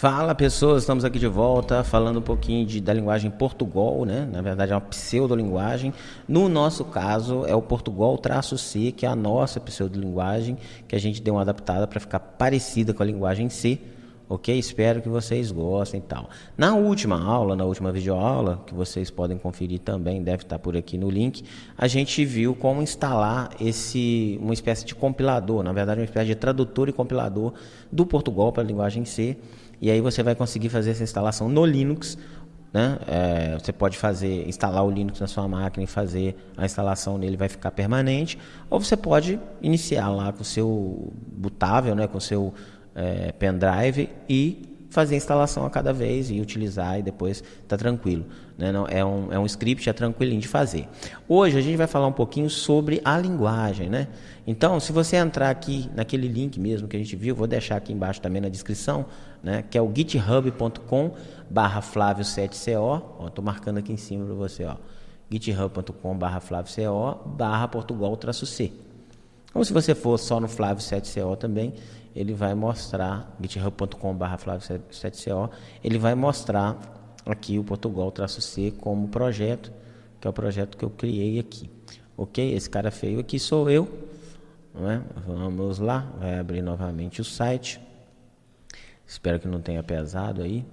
Fala pessoas, estamos aqui de volta falando um pouquinho da linguagem Portugal, né? Na verdade é uma pseudolinguagem. No nosso caso é o Portugal-C, que é a nossa pseudolinguagem, que a gente deu uma adaptada para ficar parecida com a linguagem C, ok? Espero que vocês gostem e tal. Na última aula, na última videoaula, que vocês podem conferir também, deve estar por aqui no link, a gente viu como instalar uma espécie de compilador, na verdade uma espécie de tradutor e compilador do Portugal para a linguagem C. E aí você vai conseguir fazer essa instalação no Linux, né? Você pode instalar o Linux na sua máquina e fazer a instalação nele, vai ficar permanente. Ou você pode iniciar lá com o seu bootável, né? Com o seu pendrive e fazer a instalação a cada vez e utilizar e depois está tranquilo, né? Não, é um script, é tranquilinho de fazer. Hoje a gente vai falar um pouquinho sobre a linguagem, né? Então, se você entrar aqui naquele link mesmo que a gente viu, vou deixar aqui embaixo também na descrição, né? Que é o github.com/Flávio7co. Estou marcando aqui em cima para você, ó. github.com/Flávio7co/Portugal-C. Ou se você for só no Flávio7co também, ele vai mostrar, github.com/Flávio7co, ele vai mostrar aqui o Portugal-C como projeto, que é o projeto que eu criei aqui. Ok? Esse cara feio aqui sou eu. Não é? Vamos lá, vai abrir novamente o site. Espero que não tenha pesado aí.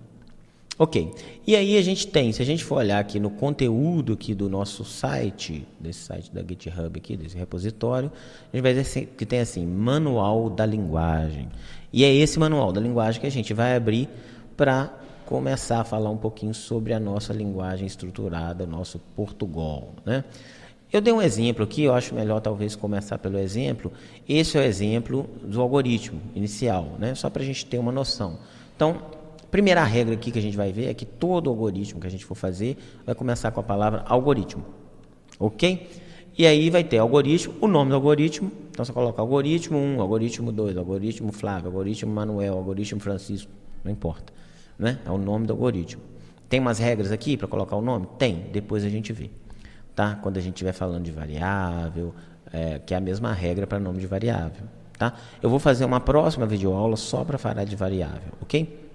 Ok, e aí a gente tem, se a gente for olhar aqui no conteúdo aqui do nosso site, desse site da GitHub aqui, desse repositório, a gente vai ver que tem assim, manual da linguagem. E é esse manual da linguagem que a gente vai abrir para começar a falar um pouquinho sobre a nossa linguagem estruturada, nosso Portugal, né? Eu dei um exemplo aqui, eu acho melhor talvez começar pelo exemplo. Esse é o exemplo do algoritmo inicial, né? Só para a gente ter uma noção. Então, primeira regra aqui que a gente vai ver é que todo algoritmo que a gente for fazer vai começar com a palavra algoritmo, ok? E aí vai ter algoritmo, o nome do algoritmo, então você coloca algoritmo 1, algoritmo 2, algoritmo Flávio, algoritmo Manuel, algoritmo Francisco, não importa, né? É o nome do algoritmo. Tem umas regras aqui para colocar o nome? Tem, depois a gente vê, tá? Quando a gente estiver falando de variável, que é a mesma regra para nome de variável, tá? Eu vou fazer uma próxima videoaula só para falar de variável, ok?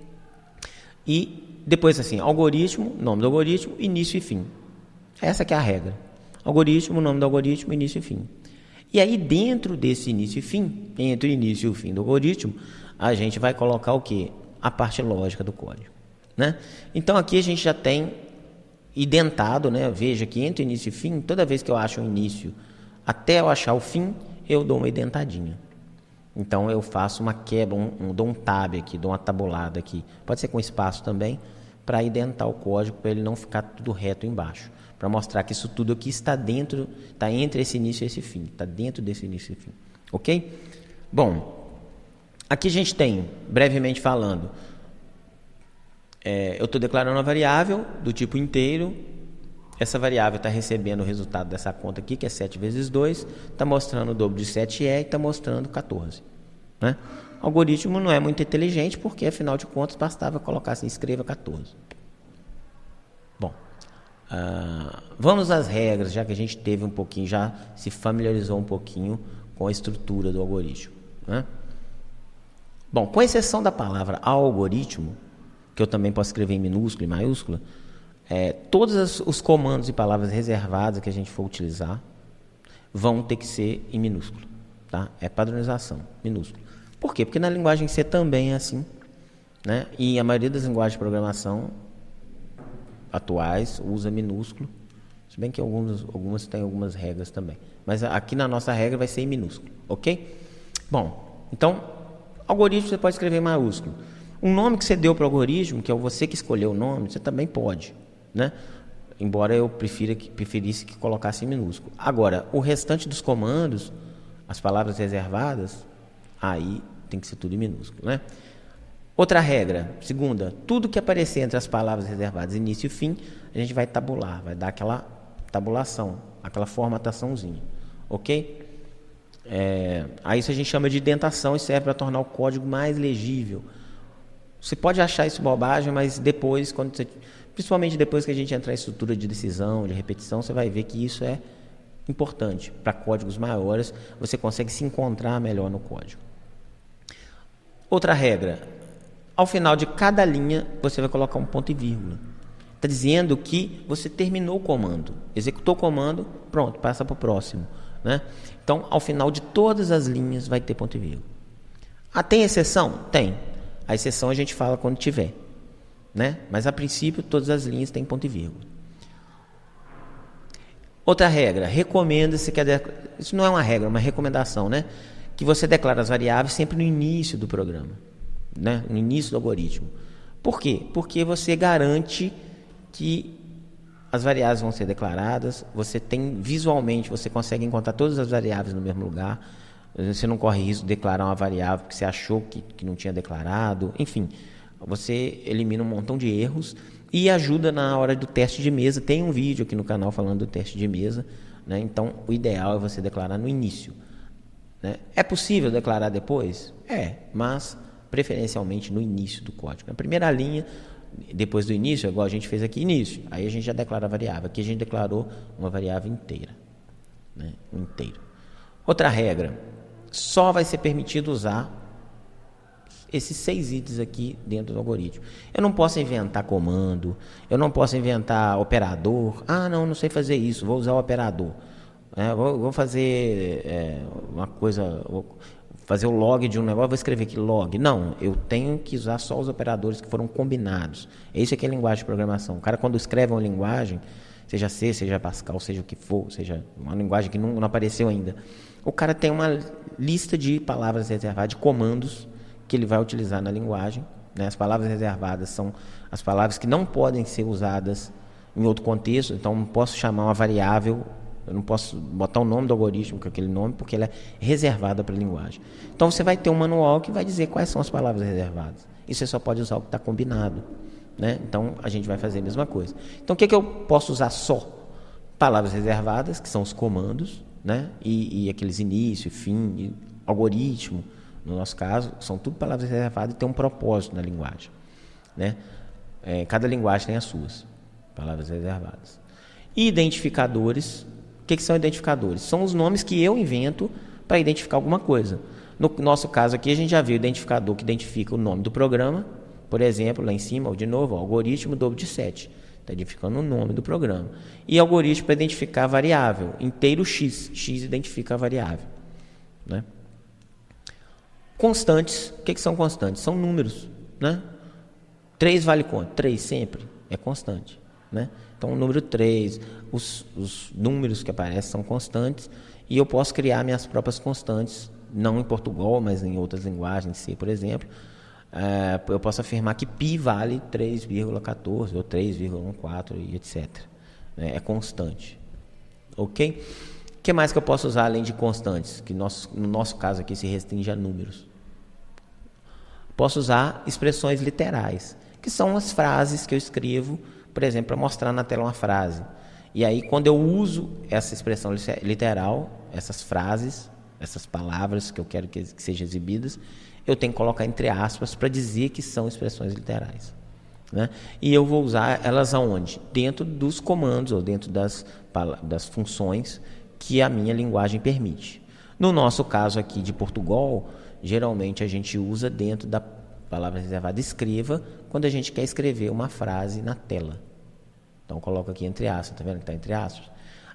E depois assim, algoritmo, nome do algoritmo, início e fim. Essa que é a regra. Algoritmo, nome do algoritmo, início e fim. E aí dentro desse início e fim, entre o início e o fim do algoritmo, a gente vai colocar o quê? A parte lógica do código, né? Então aqui a gente já tem identado, né? Veja que entre o início e fim, toda vez que eu acho o início até eu achar o fim, eu dou uma identadinha. Então eu faço uma quebra, dou um tab aqui, dou uma tabulada aqui. Pode ser com espaço também, para identar o código, para ele não ficar tudo reto embaixo. Para mostrar que isso tudo aqui está dentro, está entre esse início e esse fim. Está dentro desse início e fim. Ok? Bom, aqui a gente tem, brevemente falando, eu estou declarando uma variável do tipo inteiro. Essa variável está recebendo o resultado dessa conta aqui, que é 7 vezes 2, está mostrando o dobro de 7 e está mostrando 14. Né? O algoritmo não é muito inteligente, porque, afinal de contas, bastava colocar assim, escreva 14. Bom, vamos às regras, já que a gente teve um pouquinho, já se familiarizou um pouquinho com a estrutura do algoritmo. Né? Bom, com exceção da palavra algoritmo, que eu também posso escrever em minúsculo e maiúscula, todos os comandos e palavras reservadas que a gente for utilizar vão ter que ser em minúsculo, tá? É padronização, minúsculo. Por quê? Porque na linguagem C também é assim, né? E a maioria das linguagens de programação atuais usa minúsculo, se bem que algumas têm algumas regras também. Mas aqui na nossa regra vai ser em minúsculo, ok? Bom, então, algoritmo você pode escrever em maiúsculo. Um nome que você deu para o algoritmo, que é você que escolheu o nome, você também pode, né? Embora eu preferisse que colocasse em minúsculo. Agora, o restante dos comandos, as palavras reservadas, aí tem que ser tudo em minúsculo, né? Outra regra, segunda, tudo que aparecer entre as palavras reservadas início e fim, a gente vai tabular, vai dar aquela tabulação, aquela formataçãozinha, ok? Aí isso a gente chama de indentação e serve para tornar o código mais legível. Você pode achar isso bobagem, mas depois, principalmente depois que a gente entrar em estrutura de decisão, de repetição, você vai ver que isso é importante. Para códigos maiores, você consegue se encontrar melhor no código. Outra regra, Ao final de cada linha, você vai colocar um ponto e vírgula. Está dizendo que você terminou o comando, executou o comando, pronto, passa para o próximo, né? Então, ao final de todas as linhas vai ter ponto e vírgula. Ah, tem exceção? Tem. A exceção a gente fala quando tiver, né? Mas a princípio todas as linhas têm ponto e vírgula. Outra regra, recomenda-se que isso não é uma regra, é uma recomendação, né? Que você declare as variáveis sempre no início do programa, né? No início do algoritmo. Por quê? Porque você garante que as variáveis vão ser declaradas, você tem visualmente, você consegue encontrar todas as variáveis no mesmo lugar, você não corre risco de declarar uma variável que você achou que não tinha declarado, enfim, você elimina um montão de erros e ajuda na hora do teste de mesa. Tem um vídeo aqui no canal falando do teste de mesa, né? Então o ideal é você declarar no início, né? É possível declarar depois? É, mas preferencialmente no início do código. Na primeira linha, depois do início, igual a gente fez aqui, início, aí a gente já declara a variável. Aqui a gente declarou uma variável inteira, né? Inteiro. Outra regra, só vai ser permitido usar esses 6 itens aqui dentro do algoritmo. Eu não posso inventar comando, eu não posso inventar operador. Ah, não sei fazer isso, vou usar o operador. Vou fazer uma coisa, vou fazer o log de um negócio, vou escrever aqui log. Não, eu tenho que usar só os operadores que foram combinados. Isso aqui é linguagem de programação. O cara, quando escreve uma linguagem, seja C, seja Pascal, seja o que for, seja uma linguagem que não apareceu ainda, o cara tem uma lista de palavras reservadas, de comandos que ele vai utilizar na linguagem, né? As palavras reservadas são as palavras que não podem ser usadas em outro contexto. Então, eu não posso chamar uma variável, eu não posso botar o nome do algoritmo com aquele nome, porque ela é reservada para a linguagem. Então, você vai ter um manual que vai dizer quais são as palavras reservadas. E você só pode usar o que está combinado, né? Então, a gente vai fazer a mesma coisa. Então, o que eu posso usar só? Palavras reservadas, que são os comandos, né? E aqueles início, fim, algoritmo. No nosso caso, são tudo palavras reservadas e tem um propósito na linguagem, né? Cada linguagem tem as suas palavras reservadas. E identificadores, o que são identificadores? São os nomes que eu invento para identificar alguma coisa. No nosso caso aqui, a gente já viu o identificador que identifica o nome do programa, por exemplo, lá em cima, de novo, algoritmo dobro de 7, está identificando o nome do programa. E algoritmo para identificar a variável, inteiro x, x identifica a variável, né? Constantes, o que são constantes? São números, né? 3 vale quanto? 3 sempre, é constante, né? Então, o número 3, os números que aparecem são constantes, e eu posso criar minhas próprias constantes, não em Portugal, mas em outras linguagens, C, por exemplo. Eu posso afirmar que π vale 3,14 ou 3,14 e etc. É constante, ok? O que mais que eu posso usar além de constantes, que no nosso caso aqui se restringe a números? Posso usar expressões literais, que são as frases que eu escrevo, por exemplo, para mostrar na tela uma frase. E aí, quando eu uso essa expressão literal, essas frases, essas palavras que eu quero que sejam exibidas, eu tenho que colocar entre aspas para dizer que são expressões literais, né? E eu vou usar elas aonde? Dentro dos comandos ou dentro das funções que a minha linguagem permite. No nosso caso aqui de Portugal, geralmente a gente usa dentro da palavra reservada escreva, quando a gente quer escrever uma frase na tela. Então, coloco aqui entre aspas, está vendo que está entre aspas?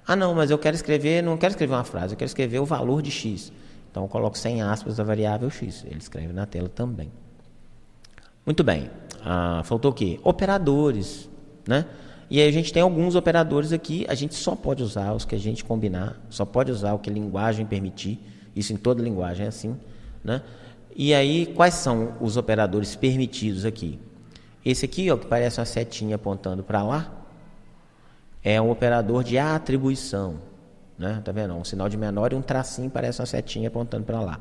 Ah, não, mas eu quero escrever, não quero escrever uma frase, eu quero escrever o valor de x. Então, eu coloco sem aspas da variável x, ele escreve na tela também. Muito bem, faltou o quê? Operadores, né? E aí a gente tem alguns operadores aqui, a gente só pode usar os que a gente combinar, só pode usar o que a linguagem permitir, isso em toda linguagem é assim, né? E aí, quais são os operadores permitidos aqui? Esse aqui, ó, que parece uma setinha apontando para lá, é um operador de atribuição, né? Tá vendo? Um sinal de menor e um tracinho parece uma setinha apontando para lá.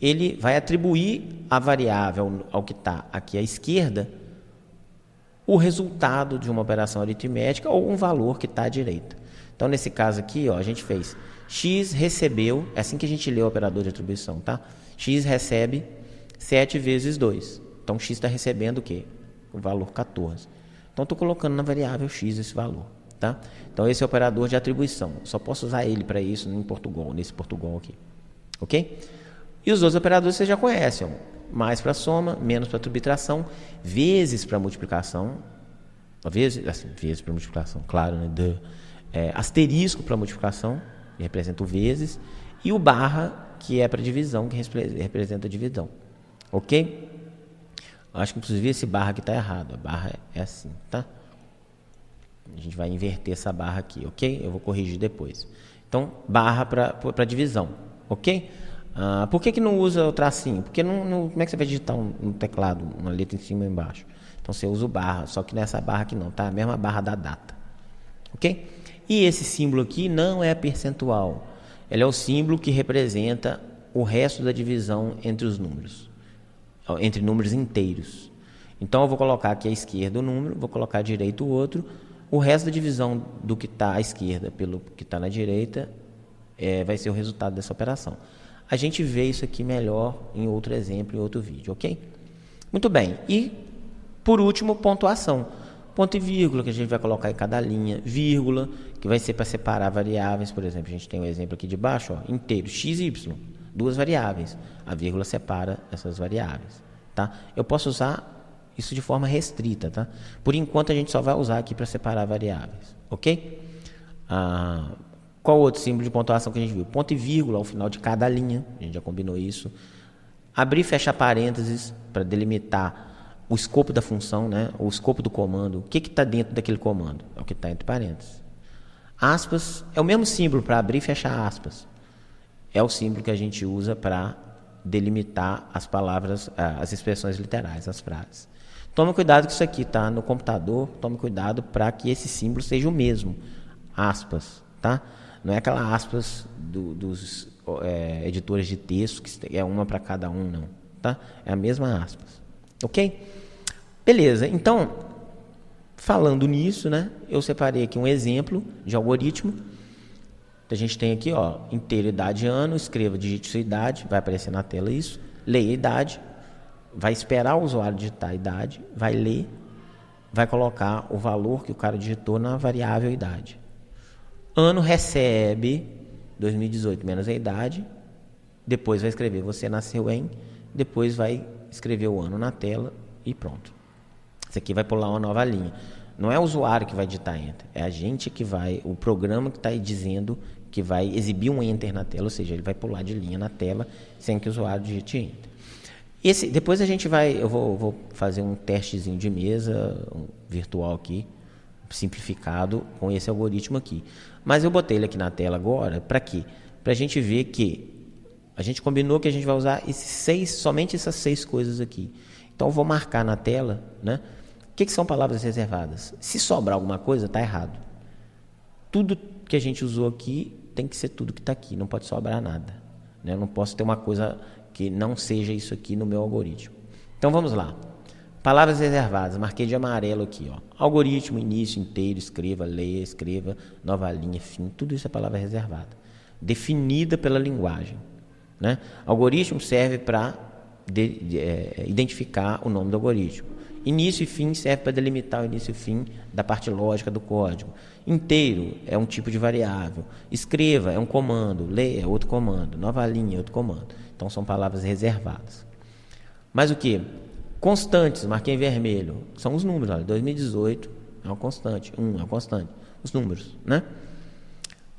Ele vai atribuir a variável ao que está aqui à esquerda o resultado de uma operação aritmética ou um valor que está à direita. Então, nesse caso aqui, ó, a gente fez x recebeu, é assim que a gente lê o operador de atribuição, tá? X recebe 7 vezes 2. Então, x está recebendo o quê? O valor 14. Então, estou colocando na variável x esse valor, tá? Então, esse é o operador de atribuição. Só posso usar ele para isso em Portugal, nesse Portugal aqui. Ok? E os outros operadores vocês já conhecem. Ó. mais para soma, menos para subtração, vezes para multiplicação, vezes para multiplicação, claro, né? Asterisco para multiplicação, que representa o vezes, e o barra, que é para divisão, que representa a divisão. Ok? Acho que inclusive esse barra aqui está errado. A barra é assim, tá? A gente vai inverter essa barra aqui, ok? Eu vou corrigir depois. Então, barra para divisão, ok? Por que não usa o tracinho? Porque como é que você vai digitar no teclado uma letra em cima e embaixo? Então você usa o barra, só que nessa barra aqui não, tá? A mesma barra da data, ok? E esse símbolo aqui não é percentual. Ele é o símbolo que representa o resto da divisão entre os números, entre números inteiros. Então eu vou colocar aqui à esquerda o número, vou colocar à direita o outro. O resto da divisão do que está à esquerda pelo que está na direita vai ser o resultado dessa operação. A gente vê isso aqui melhor em outro exemplo, em outro vídeo, ok? Muito bem. E, por último, pontuação. Ponto e vírgula, que a gente vai colocar em cada linha. Vírgula, que vai ser para separar variáveis. Por exemplo, a gente tem um exemplo aqui de baixo, ó, inteiro, x e y, duas variáveis. A vírgula separa essas variáveis, tá? Eu posso usar isso de forma restrita, tá? Por enquanto, a gente só vai usar aqui para separar variáveis, ok? Qual outro símbolo de pontuação que a gente viu? Ponto e vírgula ao final de cada linha, a gente já combinou isso. Abrir e fechar parênteses para delimitar o escopo da função, né? O escopo do comando. O que está dentro daquele comando? É o que está entre parênteses. Aspas é o mesmo símbolo para abrir e fechar aspas. É o símbolo que a gente usa para delimitar as palavras, as expressões literais, as frases. Tome cuidado que isso aqui está no computador. Tome cuidado para que esse símbolo seja o mesmo. Aspas, tá? Não é aquela aspas dos editores de texto, que é uma para cada um, não. Tá? É a mesma aspas. Ok? Beleza. Então, falando nisso, né, eu separei aqui um exemplo de algoritmo. A gente tem aqui, ó, inteiro, idade, ano. Escreva, digite sua idade. Vai aparecer na tela isso. Leia a idade. Vai esperar o usuário digitar a idade. Vai ler. Vai colocar o valor que o cara digitou na variável idade. Ano recebe 2018 menos a idade, depois vai escrever você nasceu em, depois vai escrever o ano na tela e pronto. Isso aqui vai pular uma nova linha. Não é o usuário que vai digitar enter, é a gente que vai, o programa que está aí dizendo que vai exibir um enter na tela, ou seja, ele vai pular de linha na tela sem que o usuário digite enter. Depois a gente vai, eu vou fazer um testezinho de mesa virtual aqui, simplificado com esse algoritmo aqui. Mas eu botei ele aqui na tela agora, para quê? Para a gente ver que a gente combinou que a gente vai usar somente essas 6 coisas aqui. Então eu vou marcar na tela, né? O que são palavras reservadas? Se sobrar alguma coisa, está errado. Tudo que a gente usou aqui tem que ser tudo que está aqui, não pode sobrar nada, né? Eu não posso ter uma coisa que não seja isso aqui no meu algoritmo. Então vamos lá. Palavras reservadas, marquei de amarelo aqui, ó. Algoritmo, início, inteiro, escreva, leia, escreva, nova linha, fim, tudo isso é palavra reservada. Definida pela linguagem, né? Algoritmo serve para identificar o nome do algoritmo. Início e fim serve para delimitar o início e fim da parte lógica do código. Inteiro é um tipo de variável. Escreva é um comando, leia é outro comando, nova linha é outro comando. Então são palavras reservadas. Mas o que? Constantes, marquei em vermelho, são os números. Olha, 2018 é uma constante, 1 é uma constante, os números, né?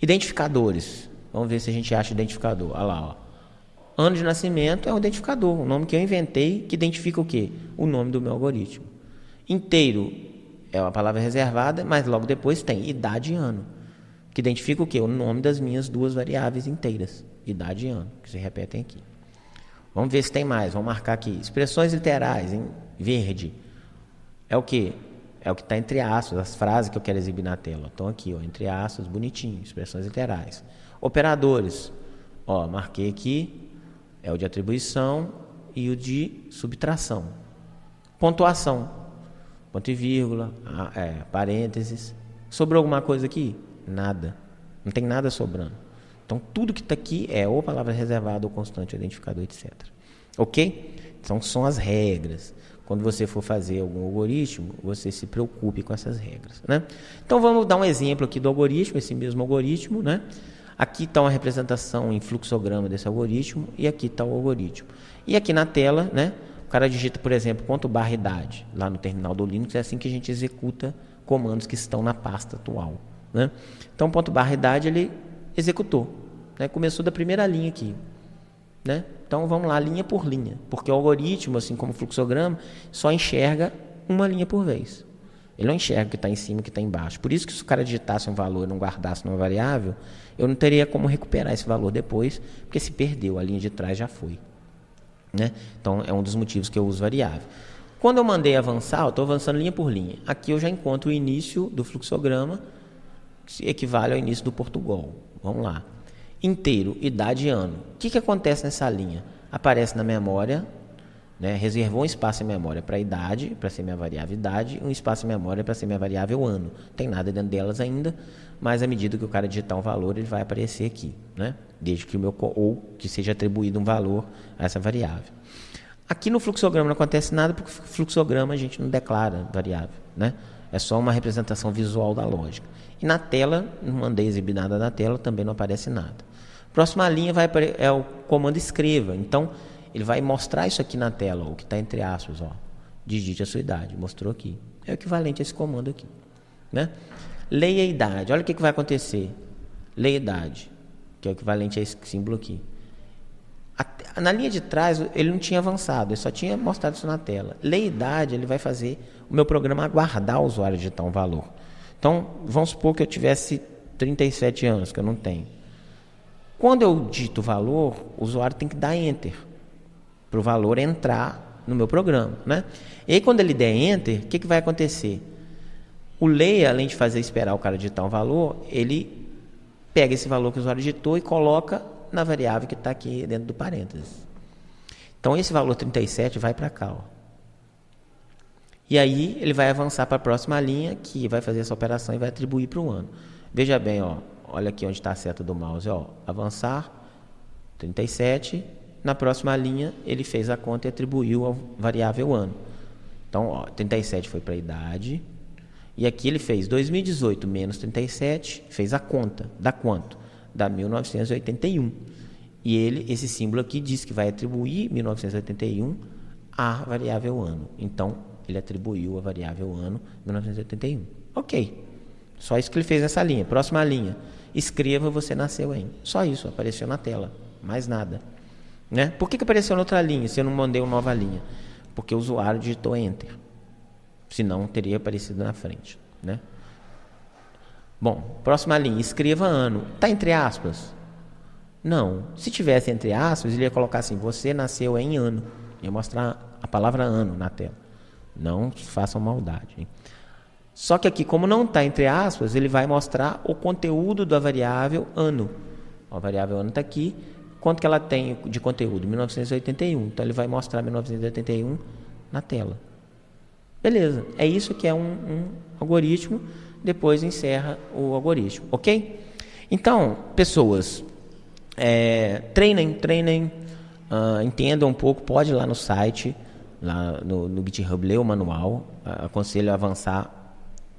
Identificadores, vamos ver se a gente acha identificador. Olha lá, ó. Ano de nascimento é um identificador, o nome que eu inventei, que identifica o quê? O nome do meu algoritmo. Inteiro é uma palavra reservada, mas logo depois tem idade e ano, que identifica o quê? O nome das minhas 2 variáveis inteiras, idade e ano, que se repetem aqui. Vamos ver se tem mais. Vamos marcar aqui. Expressões literais, em verde. É o quê? É o que está entre aspas, as frases que eu quero exibir na tela. Estão aqui, ó, entre aspas, bonitinho. Expressões literais. Operadores. Ó, marquei aqui. É o de atribuição e o de subtração. Pontuação. Ponto e vírgula, parênteses. Sobrou alguma coisa aqui? Nada. Não tem nada sobrando. Então, tudo que está aqui é ou palavra reservada, ou constante, ou identificador, etc. Ok? Então, são as regras. Quando você for fazer algum algoritmo, você se preocupe com essas regras, né? Então, vamos dar um exemplo aqui do algoritmo, esse mesmo algoritmo, né? Aqui está uma representação em fluxograma desse algoritmo, e aqui está o algoritmo. E aqui na tela, né, o cara digita, por exemplo, _idade, lá no terminal do Linux, é assim que a gente executa comandos que estão na pasta atual, né? Então, _idade ele executou, né? Começou da primeira linha aqui, né? Então, vamos lá, linha por linha, porque o algoritmo, assim como o fluxograma, só enxerga uma linha por vez. Ele não enxerga o que está em cima e o que está embaixo. Por isso que se o cara digitasse um valor e não guardasse numa variável, eu não teria como recuperar esse valor depois, porque se perdeu, a linha de trás já foi, né? Então, é um dos motivos que eu uso variável. Quando eu mandei avançar, eu estou avançando linha por linha. Aqui eu já encontro o início do fluxograma, que equivale ao início do Portugal. Vamos lá. Inteiro, idade e ano. O que acontece nessa linha? Aparece na memória, né? Reservou um espaço em memória para a idade, para ser minha variável idade, um espaço em memória para ser minha variável ano. Não tem nada dentro delas ainda, mas à medida que o cara digitar um valor, ele vai aparecer aqui, né? Desde que ou que seja atribuído um valor a essa variável. Aqui no fluxograma não acontece nada, porque o fluxograma a gente não declara variável, né? É só uma representação visual da lógica. E na tela, não mandei exibir nada na tela, também não aparece nada. Próxima linha é o comando escreva. Então, ele vai mostrar isso aqui na tela, o que está entre aspas, ó. Digite a sua idade, mostrou aqui. É o equivalente a esse comando aqui, né? Leia a idade. Olha o que vai acontecer. Leia a idade, que é o equivalente a esse símbolo aqui. Na linha de trás, ele não tinha avançado, ele só tinha mostrado isso na tela. Leia a idade, ele vai fazer o meu programa aguardar o usuário digitar um valor. Então, vamos supor que eu tivesse 37 anos, que eu não tenho. Quando eu digito o valor, o usuário tem que dar Enter para o valor entrar no meu programa, né? E aí, quando ele der Enter, o que vai acontecer? O leia, além de fazer esperar o cara digitar um valor, ele pega esse valor que o usuário digitou e coloca na variável que está aqui dentro do parênteses. Então, esse valor 37 vai para cá, ó. E aí, ele vai avançar para a próxima linha, que vai fazer essa operação e vai atribuir para o ano. Veja bem, ó, olha aqui onde está a seta do mouse, ó, avançar, 37, na próxima linha, ele fez a conta e atribuiu a variável ano. Então, ó, 37 foi para a idade, e aqui ele fez 2018 menos 37, fez a conta, dá quanto? Dá 1981. E esse símbolo aqui diz que vai atribuir 1981 à variável ano. Então, ele atribuiu a variável ano 1981. Ok. Só isso que ele fez nessa linha. Próxima linha. Escreva, você nasceu em. Só isso, apareceu na tela. Mais nada. Né? Por que apareceu na outra linha, se eu não mandei uma nova linha? Porque o usuário digitou Enter. Senão, teria aparecido na frente. Né? Bom, próxima linha. Escreva ano. Está entre aspas? Não. Se tivesse entre aspas, ele ia colocar assim, você nasceu em ano. Ia mostrar a palavra ano na tela. Não façam maldade, hein? Só que aqui, como não está entre aspas, ele vai mostrar o conteúdo da variável ano. A variável ano está aqui. Quanto que ela tem de conteúdo? 1981. Então, ele vai mostrar 1981 na tela. Beleza. É isso que é um algoritmo. Depois encerra o algoritmo. Ok? Então, pessoas, treinem. Entendam um pouco. Pode ir lá no site, lá no GitHub, ler o manual. Aconselho a avançar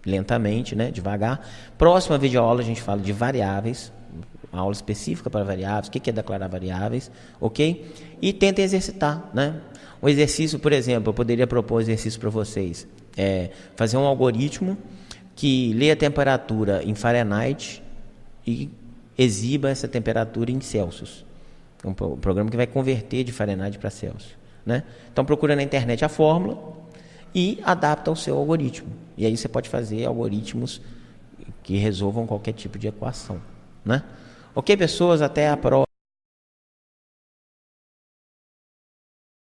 lentamente, né, devagar. Próxima videoaula a gente fala de variáveis, uma aula específica para variáveis, o que é declarar variáveis, ok? E tentem exercitar, né? Um exercício, por exemplo, eu poderia propor um exercício para vocês, fazer um algoritmo que lê a temperatura em Fahrenheit e exiba essa temperatura em Celsius. Um programa que vai converter de Fahrenheit para Celsius, né? Então procura na internet a fórmula e adapta ao seu algoritmo. E aí você pode fazer algoritmos que resolvam qualquer tipo de equação, né? Ok, pessoas, até a próxima.